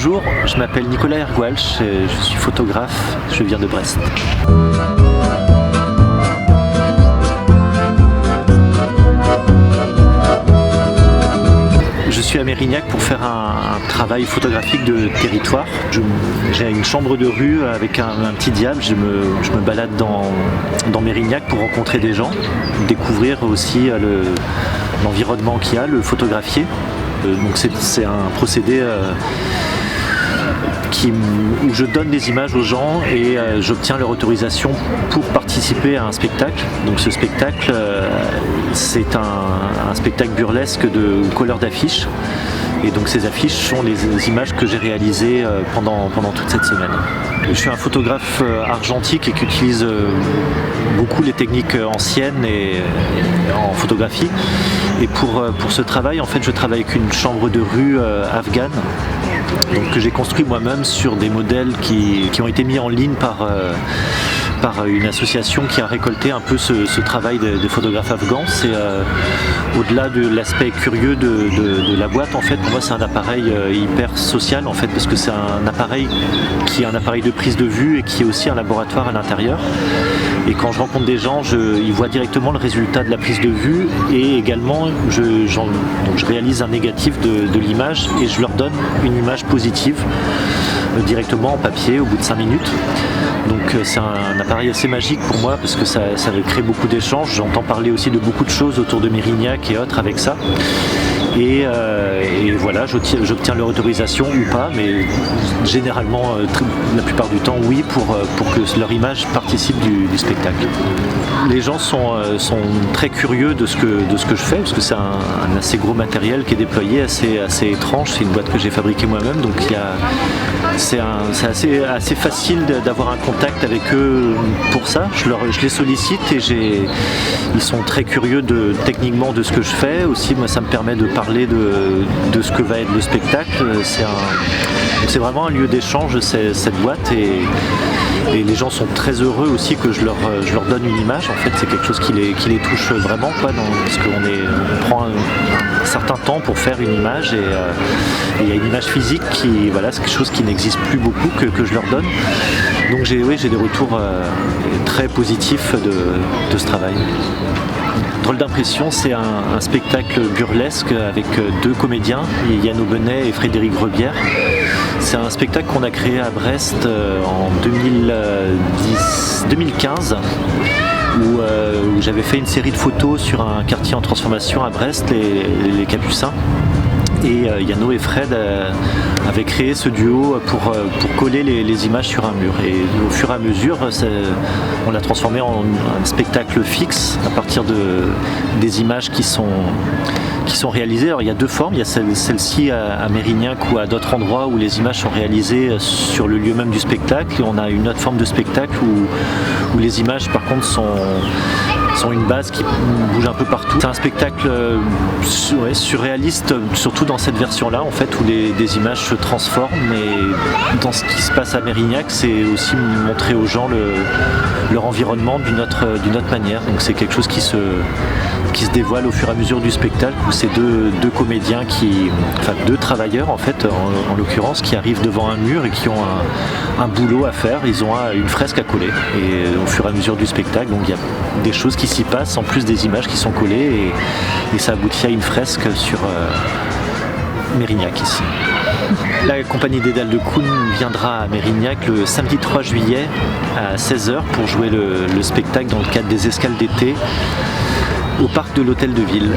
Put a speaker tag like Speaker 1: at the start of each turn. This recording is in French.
Speaker 1: Bonjour, je m'appelle Nicolas Ergualch, je suis photographe, je viens de Brest. Je suis à Mérignac pour faire un travail photographique de territoire. J'ai une chambre de rue avec un petit diable. Je me balade dans Mérignac pour rencontrer des gens, découvrir aussi l'environnement qu'il y a, le photographier. Donc c'est un procédé où je donne des images aux gens et j'obtiens leur autorisation pour participer à un spectacle. Donc ce spectacle, c'est un spectacle burlesque de couleurs d'affiches. Et donc ces affiches sont les images que j'ai réalisées pendant toute cette semaine. Je suis un photographe argentique et qui utilise beaucoup les techniques anciennes et en photographie. Et pour ce travail, en fait, je travaille avec une chambre de rue afghane, donc, que j'ai construit moi-même sur des modèles qui ont été mis en ligne par une association qui a récolté un peu ce travail des photographes afghans. C'est au-delà de l'aspect curieux de la boîte, en fait, pour moi c'est un appareil hyper social, en fait, parce que c'est un appareil qui est un appareil de prise de vue et qui est aussi un laboratoire à l'intérieur. Et quand je rencontre des gens, ils voient directement le résultat de la prise de vue et également donc je réalise un négatif de l'image et je leur donne une image positive directement en papier au bout de 5 minutes. Donc c'est un appareil assez magique pour moi parce que ça crée beaucoup d'échanges. J'entends parler aussi de beaucoup de choses autour de Mérignac et autres avec ça. Et voilà, j'obtiens leur autorisation ou pas, mais généralement, la plupart du temps, oui, pour que leur image participe du spectacle. Les gens sont très curieux de ce que je fais, parce que c'est un assez gros matériel qui est déployé, assez étrange. C'est une boîte que j'ai fabriquée moi-même, donc c'est assez facile d'avoir un contact avec eux pour ça. Je les sollicite et ils sont très curieux techniquement de ce que je fais. Aussi, moi, ça me permet de parler de ce que va être le spectacle. C'est vraiment un lieu d'échange, cette boîte, et les gens sont très heureux aussi que je leur donne une image. En fait, c'est quelque chose qui les touche vraiment, quoi, parce qu'on prend un certain temps pour faire une image et il y a une image physique c'est quelque chose qui n'existe plus beaucoup que je leur donne. Donc j'ai des retours très positifs de ce travail. Drôle d'impression, c'est un spectacle burlesque avec 2 comédiens, Yann Aubenet et Frédéric Rebière. C'est un spectacle qu'on a créé à Brest en 2015 où j'avais fait une série de photos sur un quartier en transformation à Brest, les Capucins. Et Yano et Fred avaient créé ce duo pour coller les images sur un mur. Et au fur et à mesure, on l'a transformé en un spectacle fixe à partir des images qui sont réalisées. Alors il y a 2 formes, il y a celle-ci à Mérignac ou à d'autres endroits où les images sont réalisées sur le lieu même du spectacle. Et on a une autre forme de spectacle où les images par contre sont une base qui bouge un peu partout. C'est un spectacle surréaliste, surtout dans cette version-là, en fait, où des images se transforment. Et dans ce qui se passe à Mérignac, c'est aussi montrer aux gens leur environnement d'une autre manière. Donc c'est quelque chose qui se dévoile au fur et à mesure du spectacle, où c'est deux comédiens enfin 2 travailleurs en fait, en l'occurrence, qui arrivent devant un mur et qui ont un boulot à faire. Ils ont une fresque à coller. Et au fur et à mesure du spectacle, donc il y a des choses qui s'y passent en plus des images qui sont collées et ça aboutit à une fresque sur Mérignac ici. La compagnie des Dalles de Koun viendra à Mérignac le samedi 3 juillet à 16h pour jouer le spectacle dans le cadre des escales d'été au parc de l'Hôtel de Ville.